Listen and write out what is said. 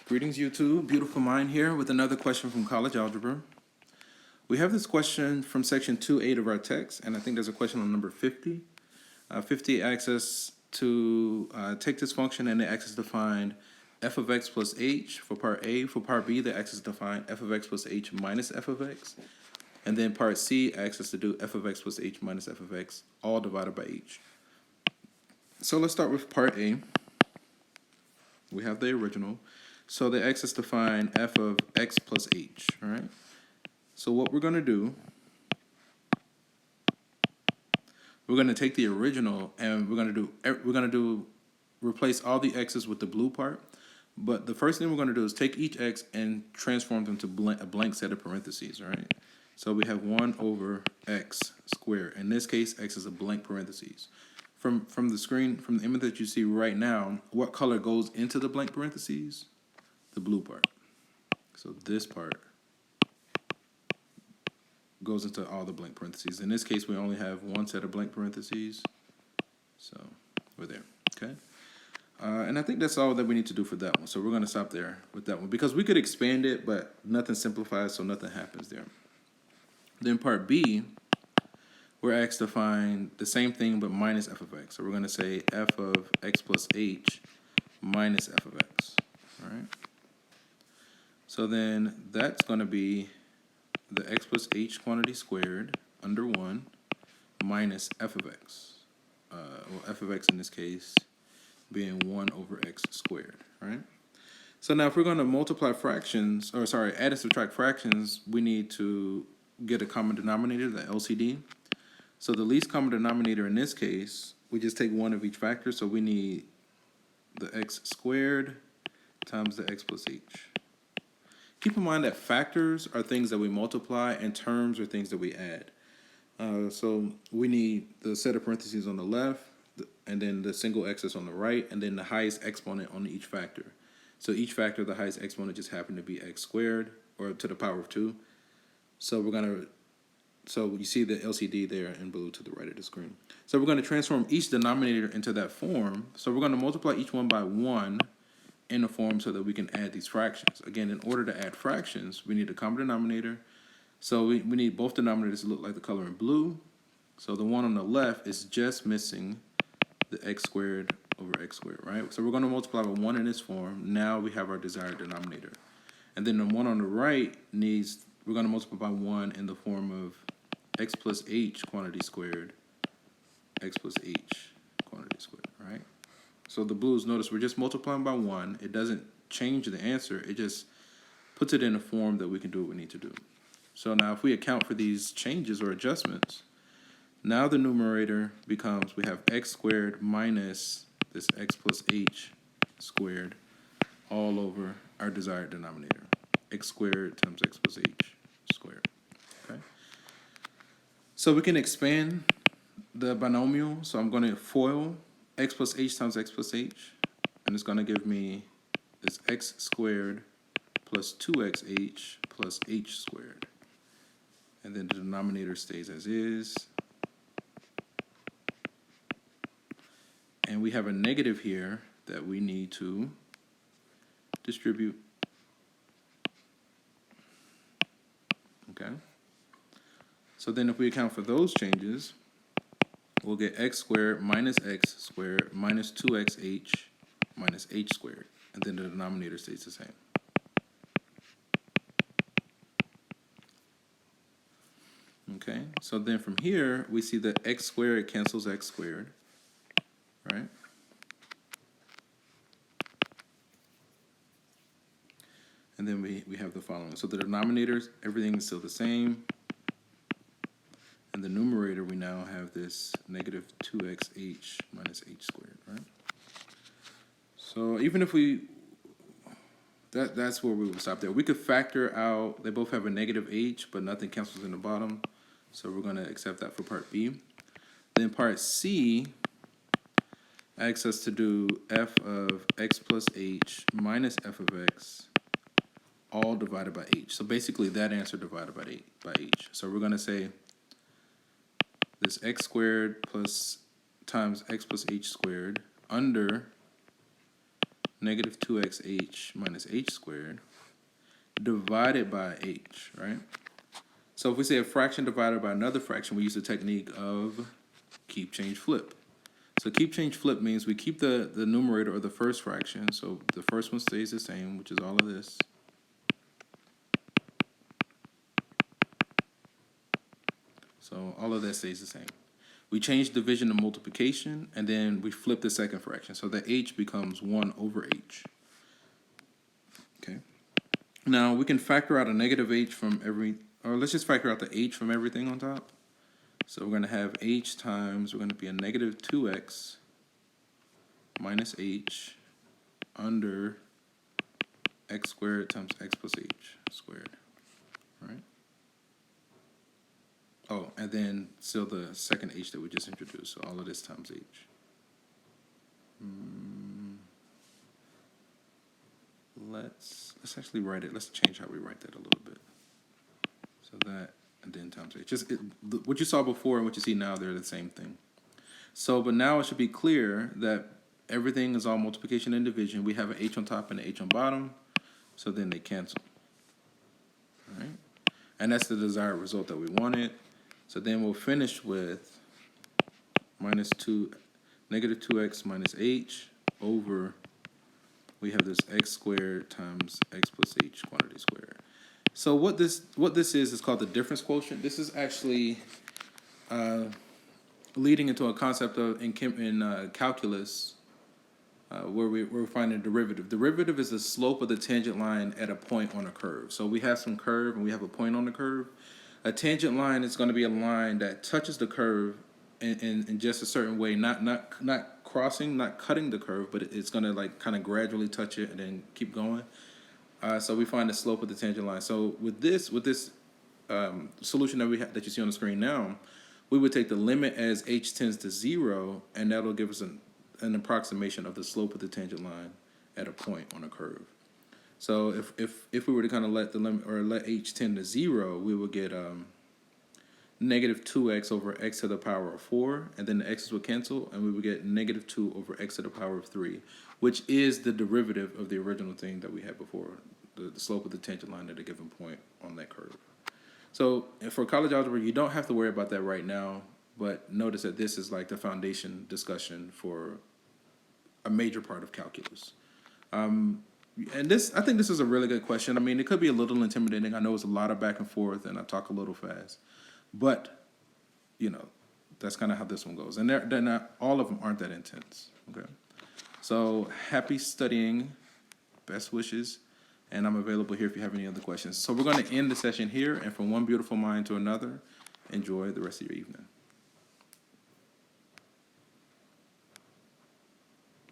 Greetings, YouTube. Beautiful Mind here with another question from College Algebra. We have this question from section 2.8 of our text, and I think there's a question on number 50. 50 asks us to take this function and it asks us to find f of x plus h for part A. For part B, the asks us to find f of x plus h minus f of x. And then part C asks us to do f of x plus h minus f of x, all divided by h. So let's start with part A. We have the original. So the x is to find f of x plus h, all right? So what we're going to do, we're going to take the original and we're going to replace all the x's with the blue part. But the first thing we're going to do is take each x and transform them to a blank set of parentheses, all right? So we have 1 over x squared. In this case, x is a blank parentheses. From the screen, from the image that you see right now, what color goes into the blank parentheses? The blue part. So this part goes into all the blank parentheses. In this case, we only have one set of blank parentheses. So we're there, okay? And I think that's all that we need to do for that one. So we're going to stop there with that one because we could expand it, but nothing simplifies, so nothing happens there. Then part B, we're asked to find the same thing but minus f of x. So we're going to say f of x plus h minus f of x, all right? So then that's going to be the x plus h quantity squared under 1 minus f of x. Well, f of x in this case being 1 over x squared, right? So now if we're going to multiply fractions, or sorry, add and subtract fractions, we need to get a common denominator, the LCD. So the least common denominator in this case, we just take one of each factor. So we need the x squared times the x plus h. Keep in mind that factors are things that we multiply and terms are things that we add. So we need the set of parentheses on the left and then the single x's on the right and then the highest exponent on each factor. So each factor, the highest exponent just happened to be x squared or to the power of 2. So so you see the LCD there in blue to the right of the screen. So we're going to transform each denominator into that form. So we're going to multiply each one by 1 in a form so that we can add these fractions. Again, in order to add fractions, we need a common denominator. So we need both denominators to look like the color in blue. So the one on the left is just missing the x squared over x squared, right? So we're going to multiply by 1 in this form. Now we have our desired denominator. And then the one on the right we're going to multiply by 1 in the form of x plus h quantity squared, x plus h quantity squared, right? So the blues, notice we're just multiplying by 1. It doesn't change the answer. It just puts it in a form that we can do what we need to do. So now if we account for these changes or adjustments, now the numerator becomes, we have x squared minus this x plus h squared all over our desired denominator. X squared times x plus h squared, okay? So we can expand the binomial. So I'm going to FOIL x plus h times x plus h, and it's going to give me this x squared plus 2xh plus h squared. And then the denominator stays as is. And we have a negative here that we need to distribute. Okay. So then if we account for those changes, we'll get x squared minus x squared minus 2xh minus h squared. And then the denominator stays the same. Okay, so then from here, we see that x squared cancels x squared, right? And then we have the following. So the denominators, everything is still the same. And the numerator, we now have this negative 2xh minus h squared, right? So even if that's where we will stop there. We could factor out, they both have a negative h, but nothing cancels in the bottom. So we're going to accept that for part B. Then part C asks us to do f of x plus h minus f of x all divided by h. So basically that answer divided by h. So we're going to say this x squared plus times x plus h squared under negative 2xh minus h squared divided by h, right? So if we say a fraction divided by another fraction, we use the technique of keep, change, flip. So keep, change, flip means we keep the numerator of the first fraction. So the first one stays the same, which is all of this. So all of that stays the same. We change division to multiplication, and then we flip the second fraction. So the h becomes 1 over h. Okay. Now we can factor out a negative h from every, or let's just factor out the h from everything on top. So we're going to have h times, we're going to be a negative 2x minus h under x squared times x plus h squared, right? Oh, and then still the second h that we just introduced, so all of this times h. Let's actually write it. Let's change how we write that a little bit. So that, and then times h. What you saw before and what you see now, they're the same thing. So, but now it should be clear that everything is all multiplication and division. We have an h on top and an h on bottom, so then they cancel. All right? And that's the desired result that we wanted. So then we'll finish with negative 2x minus h over, we have this x squared times x plus h quantity squared. So what this is called the difference quotient. This is actually leading into a concept of in calculus where we're finding a derivative. Derivative is the slope of the tangent line at a point on a curve. So we have some curve and we have a point on the curve. A tangent line is going to be a line that touches the curve in just a certain way, not crossing, not cutting the curve, but it's going to like kind of gradually touch it and then keep going. So we find the slope of the tangent line. So with this solution that you see on the screen now, we would take the limit as h tends to 0, and that'll give us an approximation of the slope of the tangent line at a point on a curve. So if we were to kind of let the limit, or let h tend to 0, we would get negative 2x over x to the power of 4, and then the x's would cancel, and we would get negative 2 over x to the power of 3, which is the derivative of the original thing that we had before, the slope of the tangent line at a given point on that curve. So for college algebra, you don't have to worry about that right now, but notice that this is like the foundation discussion for a major part of calculus. And I think this is a really good question. I mean, it could be a little intimidating. I know it's a lot of back and forth, and I talk a little fast. But, you know, that's kind of how this one goes. And they're not, all of them aren't that intense. Okay. So happy studying. Best wishes. And I'm available here if you have any other questions. So we're going to end the session here. And from one beautiful mind to another, enjoy the rest of your evening.